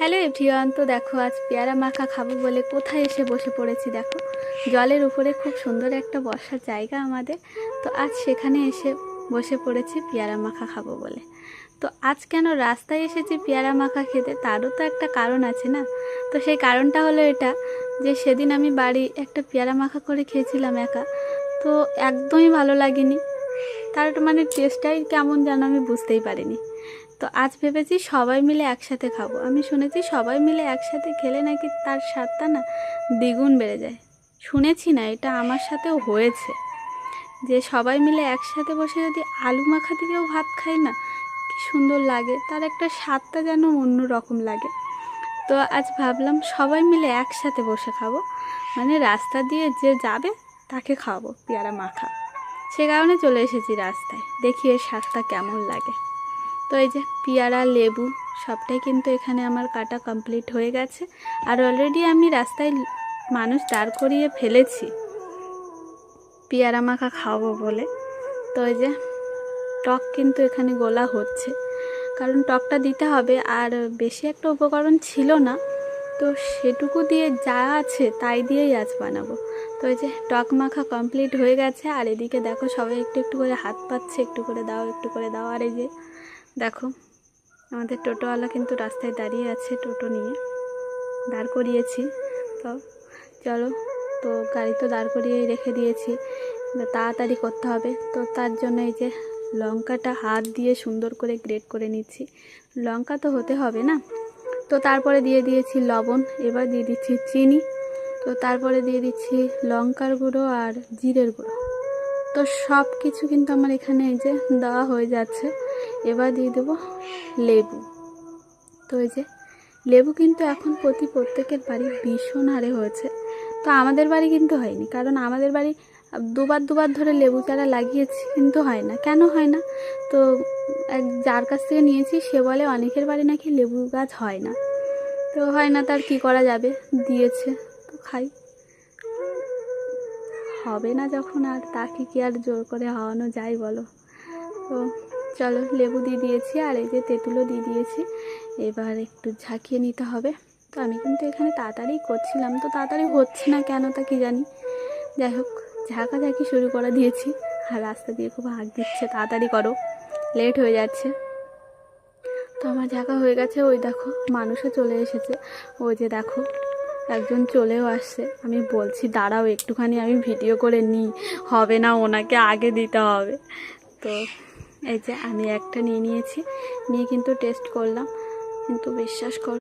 Hello everyone, তো দেখো আজ পেয়ারা মাখা খাবো বলে কোথায় এসে বসে পড়েছি। দেখো জলের উপরে খুব সুন্দর একটা বসার জায়গা আমাদের। তো আজ সেখানে এসে বসে পড়েছি পেয়ারা মাখা খাবো বলে। তো আজ কেন রাস্তায় এসেছি পেয়ারা মাখা খেতে, তারও তো একটা কারণ আছে না। তো সেই কারণটা হলো এটা, যে সেদিন আমি বাড়ি একটা পেয়ারা মাখা করে খেয়েছিলাম একা, তো একদমই ভালো লাগেনি। তার মানে টেস্টটাই কেমন যেন আমি বুঝতেই পারিনি। তো আজ ভেবেছি সবাই মিলে একসাথে খাবো। আমি শুনেছি সবাই মিলে একসাথে খেলে নাকি তার স্বাদটা না দ্বিগুণ বেড়ে যায়। শুনেছি না, এটা আমার সাথেও হয়েছে, যে সবাই মিলে একসাথে বসে যদি আলু মাখা দিয়েও ভাত খাই না, কি সুন্দর লাগে, তার একটা স্বাদটা যেন অন্য রকম লাগে। তো আজ ভাবলাম সবাই মিলে একসাথে বসে খাবো, মানে রাস্তা দিয়ে যে যাবে তাকে খাওয়াবো পেয়ারা মাখা। সে কারণে চলে এসেছি রাস্তায়, দেখি এর স্বাদটা কেমন লাগে। তো এই যে পেয়ারা, লেবু সবটাই কিন্তু এখানে আমার কাটা কমপ্লিট হয়ে গেছে। আর অলরেডি আমি রাস্তায় মানুষ দাঁড় করিয়ে ফেলেছি পেয়ারা মাখা খাবো বলে। তো এই যে টক কিন্তু এখানে গোলা হচ্ছে, কারণ টকটা দিতে হবে। আর বেশি একটা উপকরণ ছিল না, তো সেটুকু দিয়ে যা আছে তাই দিয়েই আজ বানাবো। তো এই যে টক মাখা কমপ্লিট হয়ে গেছে। আর এদিকে দেখো সবাই একটু একটু করে হাত পাচ্ছে, একটু করে দাও, একটু করে দাও। আর এই যে দেখো আমাদের টোটোওয়ালা কিন্তু রাস্তায় দাঁড়িয়ে আছে, টোটো নিয়ে দাঁড় করিয়েছি। তো চলো, তো গাড়ি তো দাঁড় করিয়েই রেখে দিয়েছি, তাড়াতাড়ি করতে হবে। তো তার জন্য এই যে লঙ্কাটা হাত দিয়ে সুন্দর করে গ্রেট করে নিচ্ছি। লঙ্কা তো হতে হবে না। তো তারপরে দিয়ে দিয়েছি লবণ, এবার দিয়ে দিচ্ছি চিনি, তো তারপরে দিয়ে দিচ্ছি লঙ্কার গুঁড়ো আর জিরের গুঁড়ো। তো সব কিছু কিন্তু আমার এখানে এই যে দেওয়া হয়ে যাচ্ছে। এবার দিয়ে দেবো লেবু। তো এই যে লেবু কিন্তু এখন প্রত্যেকের বাড়ি ভীষণ হারে হয়েছে। তো আমাদের বাড়ি কিন্তু হয়নি, কারণ আমাদের বাড়ি দুবার ধরে লেবু চারা লাগিয়েছি, কিন্তু হয় না। কেন হয় না? তো যার কাছ থেকে নিয়েছি সে বলে অনেকের বাড়ি নাকি লেবু গাছ হয় না। তো হয় না, তার কি করা যাবে, দিয়েছে তো খাই। হবে না যখন আর তাকে কি আর জোর করে হওয়ানো যায় বলো। তো চলো, লেবু দিয়ে দিয়েছি আর এই যে তেঁতুলও দিয়ে দিয়েছি। এবার একটু ঝাঁকিয়ে নিতে হবে। তো আমি কিন্তু এখানে তাড়াতাড়ি করছিলাম, তো তাড়াতাড়ি হচ্ছে না কেন তা কি জানি। যাই হোক, ঝাঁকাঝাঁকি শুরু করে দিয়েছি। আর রাস্তা দিয়ে খুব হাঁক দিচ্ছে, তাড়াতাড়ি করো, লেট হয়ে যাচ্ছে। তো আমার ঝাঁকা হয়ে গেছে। ওই দেখো মানুষও চলে এসেছে, ওই যে দেখো একজন চলেও আসছে। আমি বলছি দাঁড়াও একটুখানি আমি ভিডিও করে নিই, হবে না, ওনাকে আগে দিতে হবে। তো এই যে আমি একটা নিয়ে নিয়েছি, নিয়ে কিন্তু টেস্ট করলাম, কিন্তু বিশ্বাস কর